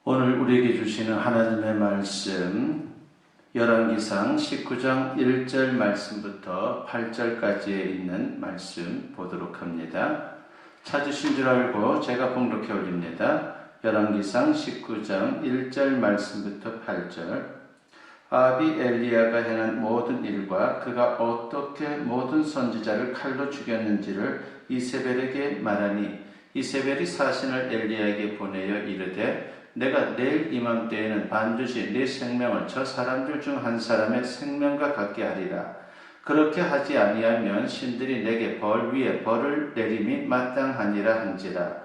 오늘 우리에게 주시는 하나님의 말씀 열왕기상 19장 1절 말씀부터 8절까지에 있는 말씀 보도록 합니다. 찾으신 줄 알고 제가 봉독해 올립니다. 열왕기상 19장 1절 말씀부터 8절. 아합이 엘리야가 행한 모든 일과 그가 어떻게 모든 선지자를 칼로 죽였는지를 이세벨에게 말하니 이세벨이 사신을 엘리야에게 보내어 이르되 내가 내일 이맘때에는 반드시 네 생명을 저 사람들 중 한 사람의 생명과 같게 하리라. 그렇게 하지 아니하면 신들이 내게 벌 위에 벌을 내림이 마땅하니라 한지라.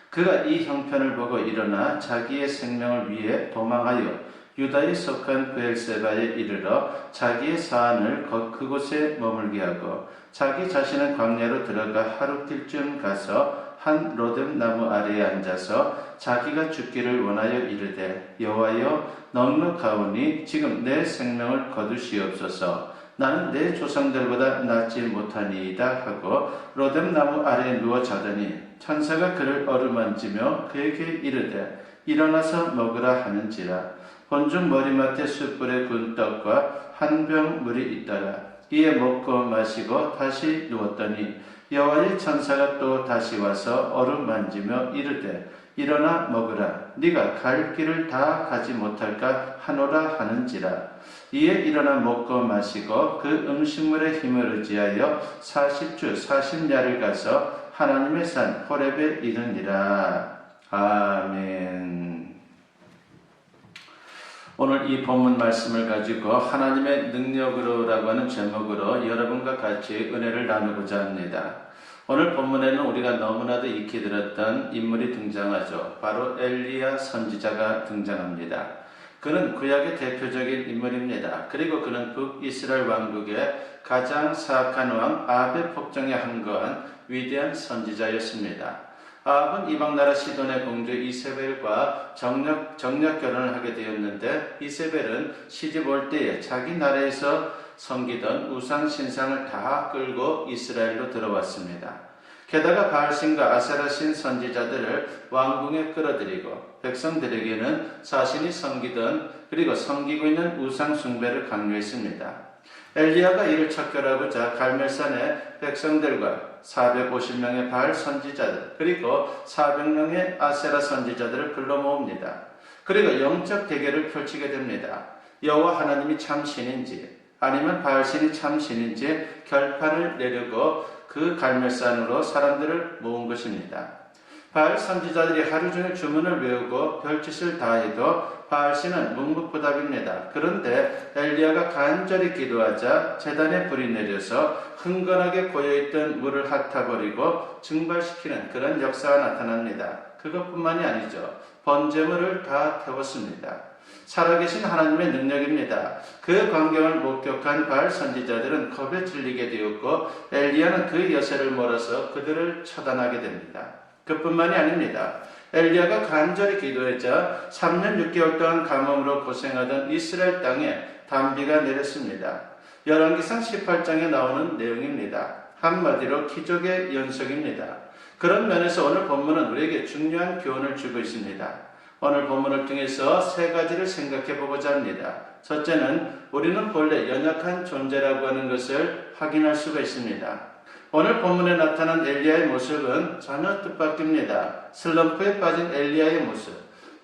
그가 이 형편을 보고 일어나 자기의 생명을 위해 도망하여 유다에 속한 브엘세바에 이르러 자기의 사안을 그곳에 머물게 하고 자기 자신은 광야로 들어가 하루길쯤 가서 한 로뎀 나무 아래에 앉아서 자기가 죽기를 원하여 이르되 여호와여 넉넉하오니 지금 내 생명을 거두시옵소서. 나는 내 조상들보다 낫지 못하니이다 하고 로뎀 나무 아래에 누워 자더니 천사가 그를 어루만지며 그에게 이르되 일어나서 먹으라 하는지라. 본중 머리맡에 숯불에 구운 떡과 한 병 물이 있더라. 이에 먹고 마시고 다시 누웠더니 여호와의 천사가 또 다시 와서 어루만지며 이르되 일어나 먹으라. 네가 갈 길을 다 가지 못할까 하노라 하는지라. 이에 일어나 먹고 마시고 그 음식물의 힘을 의지하여 40주 40야를 가서 하나님의 산 호렙에 이르니라. 아멘. 오늘 이 본문 말씀을 가지고 하나님의 능력으로라고 하는 제목으로 여러분과 같이 은혜를 나누고자 합니다. 오늘 본문에는 우리가 너무나도 익히 들었던 인물이 등장하죠. 바로 엘리야 선지자가 등장합니다. 그는 구약의 대표적인 인물입니다. 그리고 그는 북이스라엘 왕국의 가장 사악한 왕 아합의 폭정에 항거한 위대한 선지자였습니다. 아합은 이방나라 시돈의 공주 이세벨과 정략 결혼을 하게 되었는데 이세벨은 시집 올 때에 자기 나라에서 섬기던 우상 신상을 다 끌고 이스라엘로 들어왔습니다. 게다가 바알신과 아세라신 선지자들을 왕궁에 끌어들이고 백성들에게는 자신이 섬기던 그리고 섬기고 있는 우상 숭배를 강요했습니다. 엘리야가 이를 척결하고자 갈멜산에 백성들과 450명의 바알 선지자들 그리고 400명의 아세라 선지자들을 불러 모읍니다. 그리고 영적 대결을 펼치게 됩니다. 여호와 하나님이 참 신인지 아니면 바알신이 참 신인지 결판을 내려고 그 갈멜산으로 사람들을 모은 것입니다. 바알 선지자들이 하루 종일 주문을 외우고 별짓을 다해도 바알신은 묵묵부답입니다. 그런데 엘리야가 간절히 기도하자 제단에 불이 내려서 흥건하게 고여있던 물을 핥아버리고 증발시키는 그런 역사가 나타납니다. 그것뿐만이 아니죠. 번제물을 다 태웠습니다. 살아계신 하나님의 능력입니다. 그 광경을 목격한 바알 선지자들은 겁에 질리게 되었고 엘리야는 그 여세를 몰아서 그들을 처단하게 됩니다. 그뿐만이 아닙니다. 엘리야가 간절히 기도했자 3년 6개월 동안 가뭄으로 고생하던 이스라엘 땅에 단비가 내렸습니다. 열왕기상 18장에 나오는 내용입니다. 한마디로 기적의 연속입니다. 그런 면에서 오늘 본문은 우리에게 중요한 교훈을 주고 있습니다. 오늘 본문을 통해서 세 가지를 생각해 보고자 합니다. 첫째는 우리는 본래 연약한 존재라고 하는 것을 확인할 수가 있습니다. 오늘 본문에 나타난 엘리야의 모습은 전혀 뜻밖입니다. 슬럼프에 빠진 엘리야의 모습,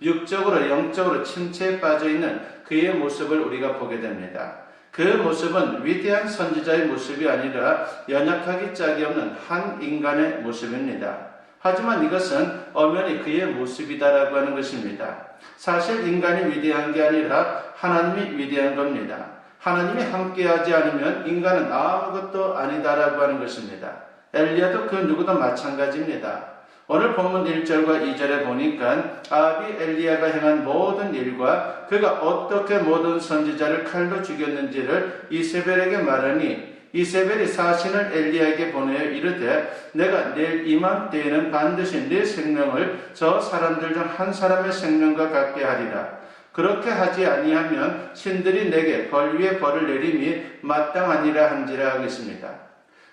육적으로 영적으로 침체에 빠져있는 그의 모습을 우리가 보게 됩니다. 그 모습은 위대한 선지자의 모습이 아니라 연약하기 짝이 없는 한 인간의 모습입니다. 하지만 이것은 엄연히 그의 모습이다라고 하는 것입니다. 사실 인간이 위대한 게 아니라 하나님이 위대한 겁니다. 하나님이 함께하지 않으면 인간은 아무것도 아니다라고 하는 것입니다. 엘리야도 그 누구도 마찬가지입니다. 오늘 본문 1절과 2절에 보니까 아합이 엘리야가 행한 모든 일과 그가 어떻게 모든 선지자를 칼로 죽였는지를 이세벨에게 말하니 이세벨이 사신을 엘리야에게 보내어 이르되 내가 내일 이맘때에는 반드시 네 생명을 저 사람들 중 한 사람의 생명과 같게 하리라. 그렇게 하지 아니하면 신들이 내게 벌 위에 벌을 내림이 마땅하니라 한지라 하겠습니다.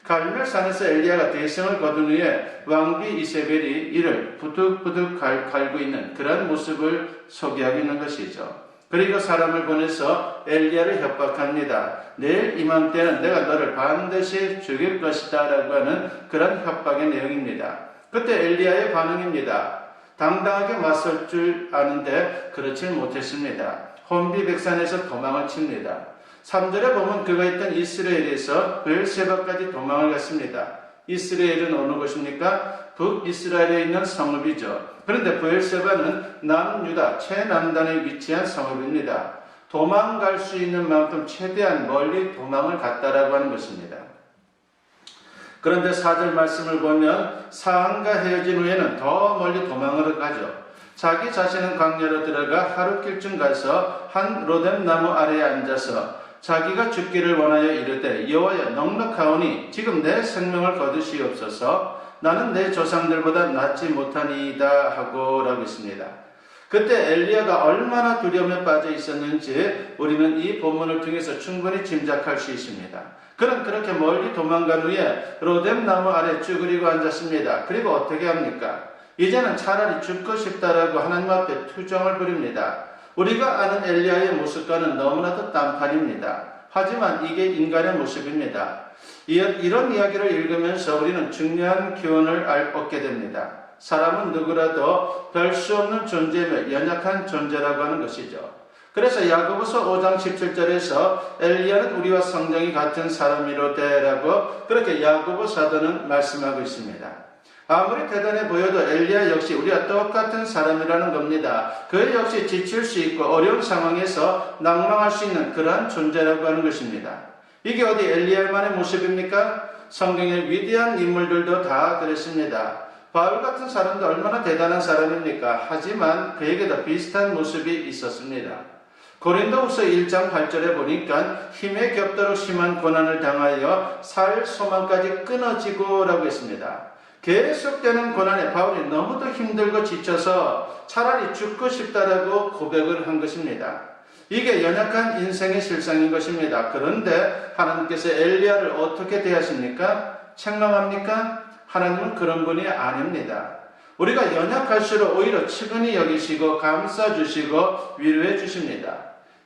갈멜산에서 엘리야가 대성을 거둔 후에 왕비 이세벨이 이를 부득부득 갈고 있는 그런 모습을 소개하고 있는 것이죠. 그리고 사람을 보내서 엘리야를 협박합니다. 내일 이맘때는 내가 너를 반드시 죽일 것이다 라고 하는 그런 협박의 내용입니다. 그때 엘리야의 반응입니다. 당당하게 맞설 줄 아는데 그렇지 못했습니다. 혼비백산에서 도망을 칩니다. 3절에 보면 그가 있던 이스라엘에서 브엘세바까지 도망을 갔습니다. 이스라엘은 어느 곳입니까? 북이스라엘에 있는 성읍이죠. 그런데 브엘세바는 남유다 최남단에 위치한 성읍입니다. 도망갈 수 있는 만큼 최대한 멀리 도망을 갔다라고 하는 것입니다. 그런데 4절 말씀을 보면 사한과 헤어진 후에는 더 멀리 도망을 가죠. 자기 자신은 광야로 들어가 하루길쯤 가서 한 로뎀 나무 아래에 앉아서 자기가 죽기를 원하여 이르되 여호와여 넉넉하오니 지금 내 생명을 거두시옵소서 나는 내 조상들보다 낫지 못하니이다 하고 라고 있습니다. 그때 엘리야가 얼마나 두려움에 빠져 있었는지 우리는 이 본문을 통해서 충분히 짐작할 수 있습니다. 그는 그렇게 멀리 도망간 후에 로뎀 나무 아래 쭈그리고 앉았습니다. 그리고 어떻게 합니까? 이제는 차라리 죽고 싶다라고 하나님 앞에 투정을 부립니다. 우리가 아는 엘리야의 모습과는 너무나도 딴판입니다. 하지만 이게 인간의 모습입니다. 이런 이야기를 읽으면서 우리는 중요한 교훈을 얻게 됩니다. 사람은 누구라도 별 수 없는 존재며 연약한 존재라고 하는 것이죠. 그래서 야고보서 5장 17절에서 엘리야는 우리와 성정이 같은 사람이로되라고 그렇게 야고보 사도는 말씀하고 있습니다. 아무리 대단해 보여도 엘리야 역시 우리와 똑같은 사람이라는 겁니다. 그 역시 지칠 수 있고 어려운 상황에서 낭망할 수 있는 그러한 존재라고 하는 것입니다. 이게 어디 엘리야만의 모습입니까? 성경의 위대한 인물들도 다 그랬습니다. 바울 같은 사람도 얼마나 대단한 사람입니까? 하지만 그에게도 비슷한 모습이 있었습니다. 고린도후서 1장 8절에 보니까 힘에 겹도록 심한 고난을 당하여 살 소망까지 끊어지고 라고 했습니다. 계속되는 고난에 바울이 너무도 힘들고 지쳐서 차라리 죽고 싶다라고 고백을 한 것입니다. 이게 연약한 인생의 실상인 것입니다. 그런데 하나님께서 엘리야를 어떻게 대하십니까? 책망합니까? 하나님은 그런 분이 아닙니다. 우리가 연약할수록 오히려 측은히 여기시고 감싸주시고 위로해 주십니다.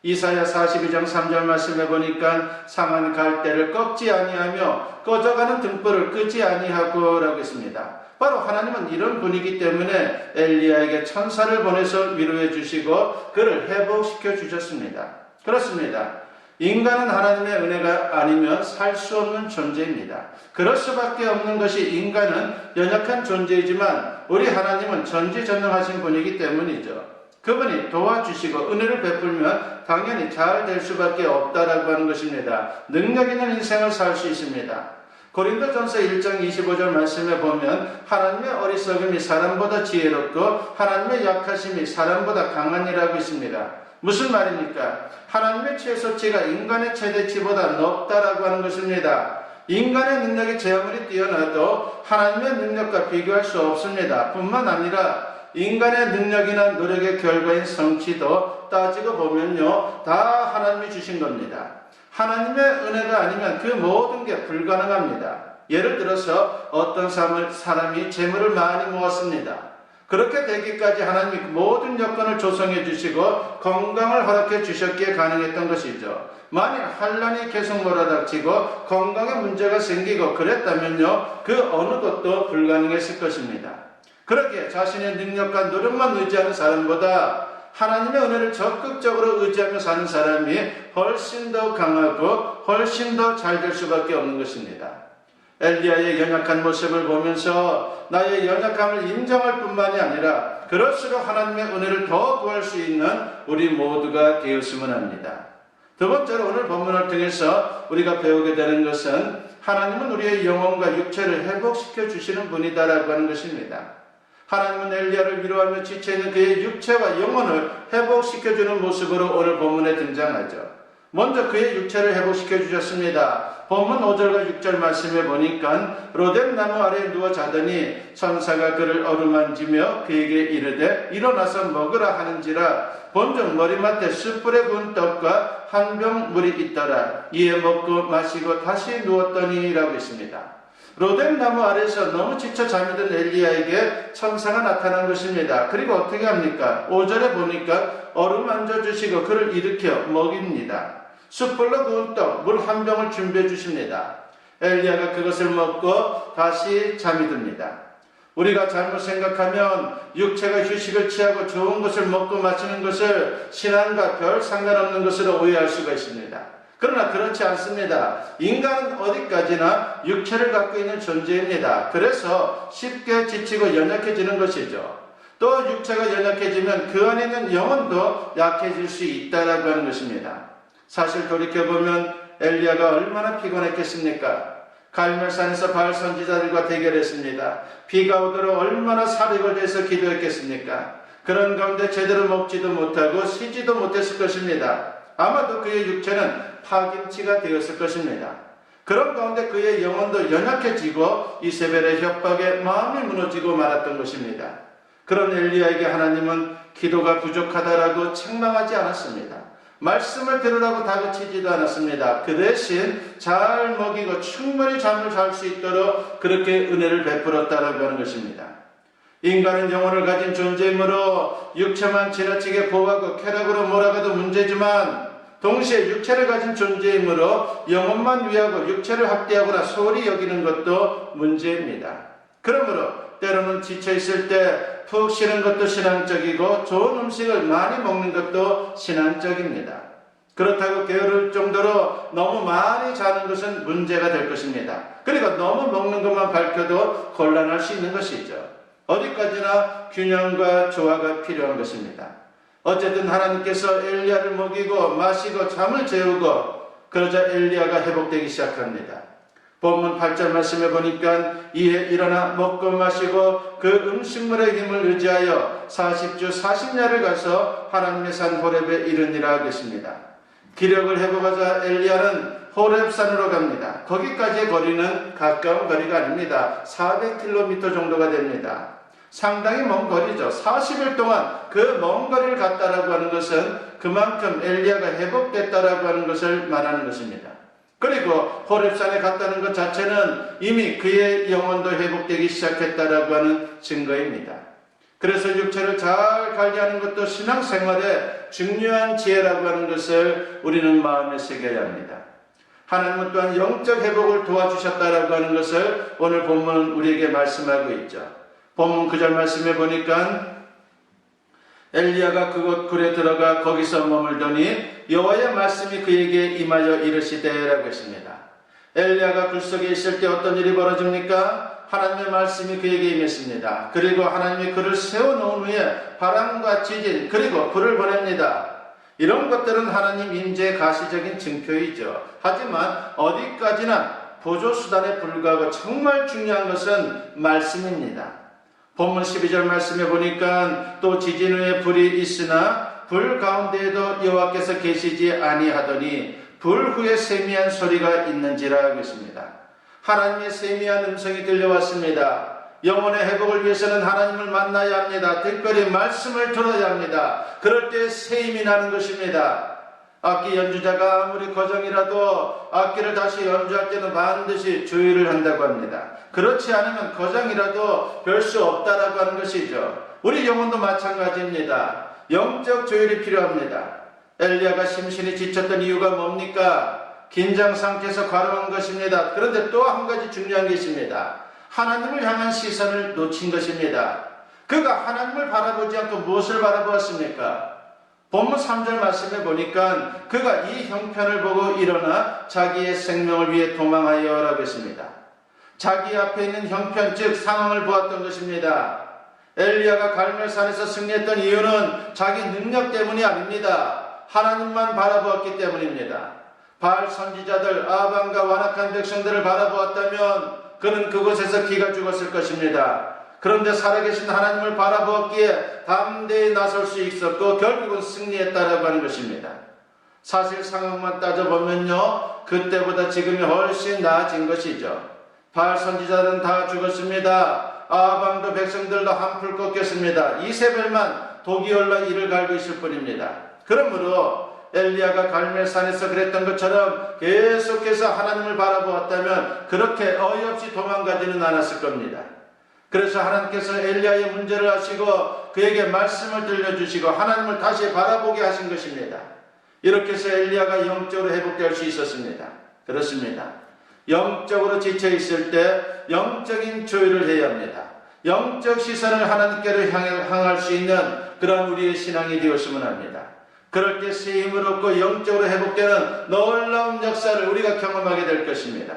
이사야 42장 3절 말씀해 보니까 상한 갈대를 꺾지 아니하며 꺼져가는 등불을 끄지 아니하고 라고 했습니다. 바로 하나님은 이런 분이기 때문에 엘리야에게 천사를 보내서 위로해 주시고 그를 회복시켜 주셨습니다. 그렇습니다. 인간은 하나님의 은혜가 아니면 살 수 없는 존재입니다. 그럴 수밖에 없는 것이 인간은 연약한 존재이지만 우리 하나님은 전지전능하신 분이기 때문이죠. 그분이 도와주시고 은혜를 베풀면 당연히 잘 될 수밖에 없다라고 하는 것입니다. 능력 있는 인생을 살 수 있습니다. 고린도전서 1장 25절 말씀에 보면 하나님의 어리석음이 사람보다 지혜롭고 하나님의 약하심이 사람보다 강하니라고 있습니다. 무슨 말입니까? 하나님의 최소치가 인간의 최대치보다 높다라고 하는 것입니다. 인간의 능력이 제 아무리 뛰어나도 하나님의 능력과 비교할 수 없습니다. 뿐만 아니라 인간의 능력이나 노력의 결과인 성취도 따지고 보면요, 다 하나님이 주신 겁니다. 하나님의 은혜가 아니면 그 모든 게 불가능합니다. 예를 들어서 어떤 사람이 재물을 많이 모았습니다. 그렇게 되기까지 하나님이 모든 여건을 조성해 주시고 건강을 허락해 주셨기에 가능했던 것이죠. 만일 환란이 계속 몰아닥치고 건강에 문제가 생기고 그랬다면요, 그 어느 것도 불가능했을 것입니다. 그렇게 자신의 능력과 노력만 의지하는 사람보다 하나님의 은혜를 적극적으로 의지하며 사는 사람이 훨씬 더 강하고 훨씬 더 잘 될 수밖에 없는 것입니다. 엘리야의 연약한 모습을 보면서 나의 연약함을 인정할 뿐만이 아니라 그럴수록 하나님의 은혜를 더 구할 수 있는 우리 모두가 되었으면 합니다. 두 번째로 오늘 본문을 통해서 우리가 배우게 되는 것은 하나님은 우리의 영혼과 육체를 회복시켜 주시는 분이다라고 하는 것입니다. 하나님은 엘리야를 위로하며 지쳐있는 그의 육체와 영혼을 회복시켜주는 모습으로 오늘 본문에 등장하죠. 먼저 그의 육체를 회복시켜 주셨습니다. 본문 5절과 6절 말씀에 보니까 로뎀 나무 아래에 누워 자더니 천사가 그를 어루만지며 그에게 이르되 일어나서 먹으라 하는지라 본즉 머리맡에 숯불에 구운 떡과 한 병 물이 있더라. 이에 먹고 마시고 다시 누웠더니라고 했습니다. 로뎀 나무 아래서 너무 지쳐 잠이 든 엘리야에게 천사가 나타난 것입니다. 그리고 어떻게 합니까? 5절에 보니까 어루만져 주시고 그를 일으켜 먹입니다. 숯불로 구운 떡, 물 한 병을 준비해 주십니다. 엘리야가 그것을 먹고 다시 잠이 듭니다. 우리가 잘못 생각하면 육체가 휴식을 취하고 좋은 것을 먹고 마시는 것을 신앙과 별 상관없는 것으로 오해할 수가 있습니다. 그러나 그렇지 않습니다. 인간은 어디까지나 육체를 갖고 있는 존재입니다. 그래서 쉽게 지치고 연약해지는 것이죠. 또 육체가 연약해지면 그 안에 있는 영혼도 약해질 수 있다라고 하는 것입니다. 사실 돌이켜보면 엘리야가 얼마나 피곤했겠습니까? 갈멜산에서 바알 선지자들과 대결했습니다. 비가 오도록 얼마나 사력을 내서 기도했겠습니까? 그런 가운데 제대로 먹지도 못하고 쉬지도 못했을 것입니다. 아마도 그의 육체는 파김치가 되었을 것입니다. 그런 가운데 그의 영혼도 연약해지고 이세벨의 협박에 마음이 무너지고 말았던 것입니다. 그런 엘리야에게 하나님은 기도가 부족하다라고 책망하지 않았습니다. 말씀을 들으라고 다그치지도 않았습니다. 그 대신 잘 먹이고 충분히 잠을 잘 수 있도록 그렇게 은혜를 베풀었다라고 하는 것입니다. 인간은 영혼을 가진 존재이므로 육체만 지나치게 보호하고 쾌락으로 몰아가도 문제지만 동시에 육체를 가진 존재이므로 영혼만 위하고 육체를 학대하거나 소홀히 여기는 것도 문제입니다. 그러므로 때로는 지쳐있을 때 푹 쉬는 것도 신앙적이고 좋은 음식을 많이 먹는 것도 신앙적입니다. 그렇다고 게으를 정도로 너무 많이 자는 것은 문제가 될 것입니다. 그리고 너무 먹는 것만 밝혀도 곤란할 수 있는 것이죠. 어디까지나 균형과 조화가 필요한 것입니다. 어쨌든 하나님께서 엘리야를 먹이고 마시고 잠을 재우고 그러자 엘리야가 회복되기 시작합니다. 본문 8절 말씀에 보니까 이에 일어나 먹고 마시고 그 음식물의 힘을 의지하여 40주 40야를 가서 하나님의 산 호렙에 이르니라 하겠습니다. 기력을 회복하자 엘리야는 호렙산으로 갑니다. 거기까지의 거리는 가까운 거리가 아닙니다. 400km 정도가 됩니다. 상당히 먼 거리죠. 40일 동안 그 먼 거리를 갔다라고 하는 것은 그만큼 엘리야가 회복됐다라고 하는 것을 말하는 것입니다. 그리고 호렙산에 갔다는 것 자체는 이미 그의 영혼도 회복되기 시작했다라고 하는 증거입니다. 그래서 육체를 잘 관리하는 것도 신앙생활의 중요한 지혜라고 하는 것을 우리는 마음에 새겨야 합니다. 하나님은 또한 영적 회복을 도와주셨다라고 하는 것을 오늘 본문은 우리에게 말씀하고 있죠. 본문 9절 말씀에 보니까 엘리야가 그곳 굴에 들어가 거기서 머물더니 여호와의 말씀이 그에게 임하여 이르시되라고 했습니다. 엘리야가 굴 속에 있을 때 어떤 일이 벌어집니까? 하나님의 말씀이 그에게 임했습니다. 그리고 하나님이 그를 세워놓은 후에 바람과 지진 그리고 불을 보냅니다. 이런 것들은 하나님 임재의 가시적인 증표이죠. 하지만 어디까지나 보조수단에 불과하고 정말 중요한 것은 말씀입니다. 본문 12절 말씀에 보니까 또 지진 후에 불이 있으나 불 가운데에도 여호와께서 계시지 아니하더니 불 후에 세미한 소리가 있는지라 하겠습니다. 하나님의 세미한 음성이 들려왔습니다. 영혼의 회복을 위해서는 하나님을 만나야 합니다. 특별히 말씀을 들어야 합니다. 그럴 때 새 힘이 나는 것입니다. 악기 연주자가 아무리 거정이라도 악기를 다시 연주할 때는 반드시 조율을 한다고 합니다. 그렇지 않으면 거정이라도 별 수 없다라고 하는 것이죠. 우리 영혼도 마찬가지입니다. 영적 조율이 필요합니다. 엘리야가 심신이 지쳤던 이유가 뭡니까? 긴장 상태에서 과로한 것입니다. 그런데 또 한 가지 중요한 게 있습니다. 하나님을 향한 시선을 놓친 것입니다. 그가 하나님을 바라보지 않고 무엇을 바라보았습니까? 본문 3절 말씀에 보니까 그가 이 형편을 보고 일어나 자기의 생명을 위해 도망하여 라고 했습니다. 자기 앞에 있는 형편 즉 상황을 보았던 것입니다. 엘리야가 갈멜산에서 승리했던 이유는 자기 능력 때문이 아닙니다. 하나님만 바라보았기 때문입니다. 바알 선지자들 아방과 완악한 백성들을 바라보았다면 그는 그곳에서 기가 죽었을 것입니다. 그런데 살아계신 하나님을 바라보았기에 담대히 나설 수 있었고 결국은 승리했다라고 하는 것입니다. 사실 상황만 따져보면요, 그때보다 지금이 훨씬 나아진 것이죠. 바알 선지자들은 다 죽었습니다. 아방도 백성들도 한풀 꺾였습니다. 이세벨만 독이 올라 이를 갈고 있을 뿐입니다. 그러므로 엘리야가 갈멜산에서 그랬던 것처럼 계속해서 하나님을 바라보았다면 그렇게 어이없이 도망가지는 않았을 겁니다. 그래서 하나님께서 엘리야의 문제를 아시고 그에게 말씀을 들려주시고 하나님을 다시 바라보게 하신 것입니다. 이렇게 해서 엘리야가 영적으로 회복될 수 있었습니다. 그렇습니다. 영적으로 지쳐있을 때 영적인 조율을 해야 합니다. 영적 시선을 하나님께로 향할 수 있는 그런 우리의 신앙이 되었으면 합니다. 그럴 때 새 힘을 얻고 영적으로 회복되는 놀라운 역사를 우리가 경험하게 될 것입니다.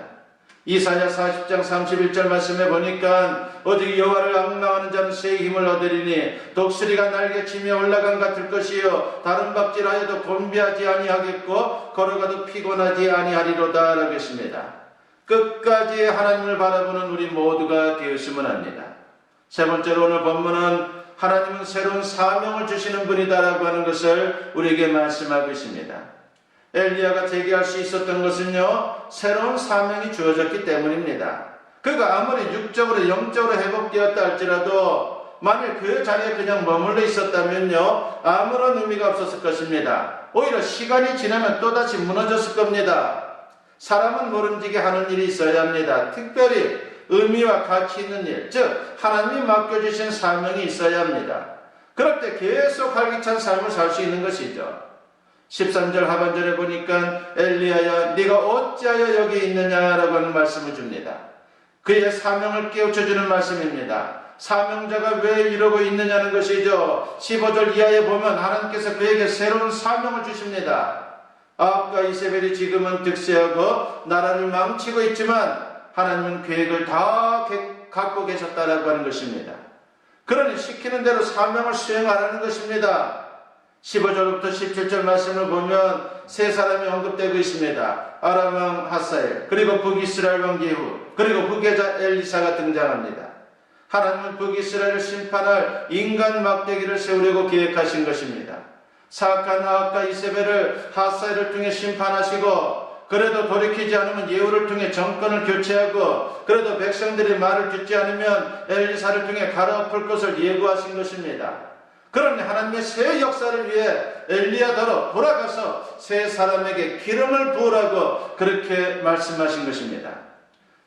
이사야 40장 31절 말씀에 보니까 오직 여호와를 앙망하는 자는 새 힘을 얻으리니 독수리가 날개치며 올라간 같을 것이요 다른 박질하여도 곤비하지 아니하겠고 걸어가도 피곤하지 아니하리로다 라고 했습니다. 끝까지 하나님을 바라보는 우리 모두가 되었으면 합니다. 세 번째로 오늘 본문은 하나님은 새로운 사명을 주시는 분이다라고 하는 것을 우리에게 말씀하고 있습니다. 엘리야가 제기할 수 있었던 것은요, 새로운 사명이 주어졌기 때문입니다. 그가 아무리 육적으로 영적으로 회복되었다 할지라도 만일 그 자리에 그냥 머물러 있었다면요, 아무런 의미가 없었을 것입니다. 오히려 시간이 지나면 또다시 무너졌을 겁니다. 사람은 모름지게 하는 일이 있어야 합니다. 특별히 의미와 가치 있는 일, 즉 하나님이 맡겨주신 사명이 있어야 합니다. 그럴 때 계속 활기찬 삶을 살 수 있는 것이죠. 13절 하반절에 보니까 엘리야야 네가 어찌하여 여기 있느냐라고 하는 말씀을 줍니다. 그의 사명을 깨우쳐주는 말씀입니다. 사명자가 왜 이러고 있느냐는 것이죠. 15절 이하에 보면 하나님께서 그에게 새로운 사명을 주십니다. 아합과 이세벨이 지금은 득세하고 나라를 망치고 있지만 하나님은 계획을 다 갖고 계셨다라고 하는 것입니다. 그러니 시키는 대로 사명을 수행하라는 것입니다. 15절부터 17절 말씀을 보면 세 사람이 언급되고 있습니다. 아람 왕 하사엘, 그리고 북이스라엘 왕 예후, 그리고 후계자 엘리사가 등장합니다. 하나님은 북이스라엘을 심판할 인간 막대기를 세우려고 계획하신 것입니다. 사악한 아합과 이세벨을 하사엘을 통해 심판하시고 그래도 돌이키지 않으면 예후를 통해 정권을 교체하고 그래도 백성들이 말을 듣지 않으면 엘리사를 통해 갈아엎을 것을 예고하신 것입니다. 그러니 하나님의 새 역사를 위해 엘리야더러 돌아가서 새 사람에게 기름을 부으라고 그렇게 말씀하신 것입니다.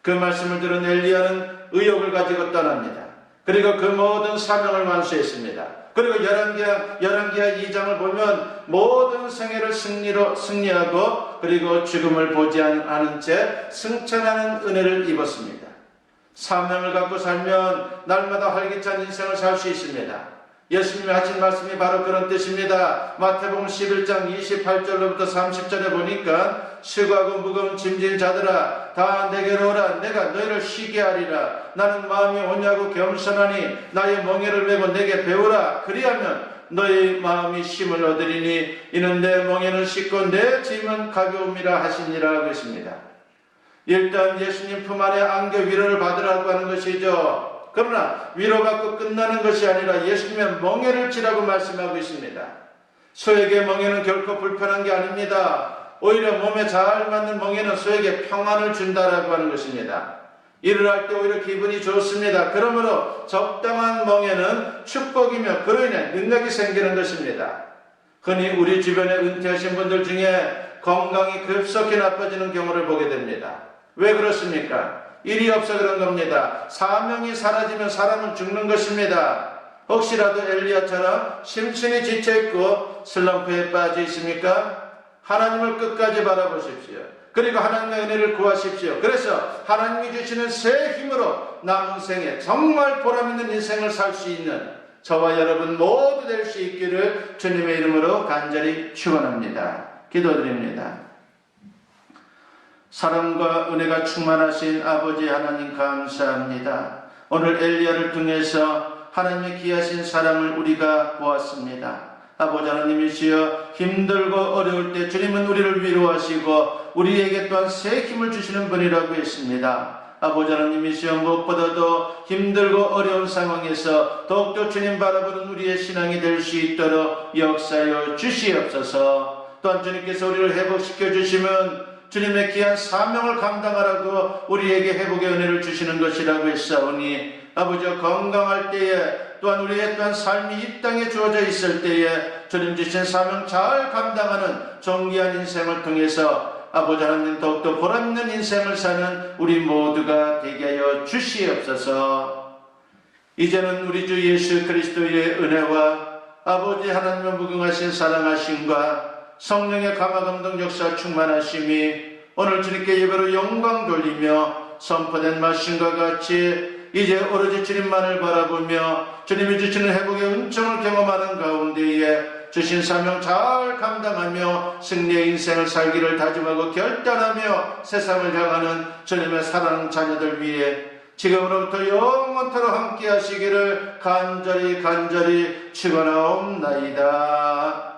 그 말씀을 들은 엘리야는 의욕을 가지고 떠납니다. 그리고 그 모든 사명을 완수했습니다. 그리고 열왕기하 2장을 보면 모든 생애를 승리하고 그리고 죽음을 보지 않은 채 승천하는 은혜를 입었습니다. 사명을 갖고 살면 날마다 활기찬 인생을 살 수 있습니다. 예수님이 하신 말씀이 바로 그런 뜻입니다. 마태복음 11장 28절로부터 30절에 보니까 수고하고 무거운 짐진 자들아 다 내게로 오라. 내가 너희를 쉬게 하리라. 나는 마음이 온유하고 겸손하니 나의 멍에를 메고 내게 배우라. 그리하면 너희 마음이 쉼을 얻으리니 이는 내 멍에는 쉽고 내 짐은 가벼움이라 하시니라 하겠습니다. 일단 예수님 품 안에 안겨 위로를 받으라고 하는 것이죠. 그러나 위로받고 끝나는 것이 아니라 예수님의 멍에를 지라고 말씀하고 있습니다. 소에게 멍에는 결코 불편한 게 아닙니다. 오히려 몸에 잘 맞는 멍에는 소에게 평안을 준다라고 하는 것입니다. 일을 할 때 오히려 기분이 좋습니다. 그러므로 적당한 멍에는 축복이며 그로 인해 능력이 생기는 것입니다. 흔히 우리 주변에 은퇴하신 분들 중에 건강이 급속히 나빠지는 경우를 보게 됩니다. 왜 그렇습니까? 일이 없어 그런 겁니다. 사명이 사라지면 사람은 죽는 것입니다. 혹시라도 엘리야처럼 심신이 지쳐있고 슬럼프에 빠져 있습니까? 하나님을 끝까지 바라보십시오. 그리고 하나님의 은혜를 구하십시오. 그래서 하나님이 주시는 새 힘으로 남은 생에 정말 보람있는 인생을 살 수 있는 저와 여러분 모두 될 수 있기를 주님의 이름으로 간절히 축원합니다. 기도드립니다. 사랑과 은혜가 충만하신 아버지 하나님 감사합니다. 오늘 엘리야를 통해서 하나님의 귀하신 사랑을 우리가 보았습니다. 아버지 하나님이시여 힘들고 어려울 때 주님은 우리를 위로하시고 우리에게 또한 새 힘을 주시는 분이라고 했습니다. 아버지 하나님이시여 무엇보다도 힘들고 어려운 상황에서 더욱더 주님 바라보는 우리의 신앙이 될 수 있도록 역사여 주시옵소서. 또한 주님께서 우리를 회복시켜 주시면 주님의 귀한 사명을 감당하라고 우리에게 회복의 은혜를 주시는 것이라고 했사오니 아버지와 건강할 때에 또한 우리의 또한 삶이 이 땅에 주어져 있을 때에 주님 주신 사명 잘 감당하는 정기한 인생을 통해서 아버지 하나님 더욱더 보람있는 인생을 사는 우리 모두가 되게 하여 주시옵소서. 이제는 우리 주 예수 그리스도의 은혜와 아버지 하나님의 무궁하신 사랑하심과 성령의 감화감동 역사 충만하심이 오늘 주님께 예배로 영광 돌리며 선포된 말씀과 같이 이제 오로지 주님만을 바라보며 주님이 주시는 회복의 은총을 경험하는 가운데에 주신 사명 잘 감당하며 승리의 인생을 살기를 다짐하고 결단하며 세상을 향하는 주님의 사랑하는 자녀들 위해 지금으로부터 영원토록 함께 하시기를 간절히 축원하옵나이다.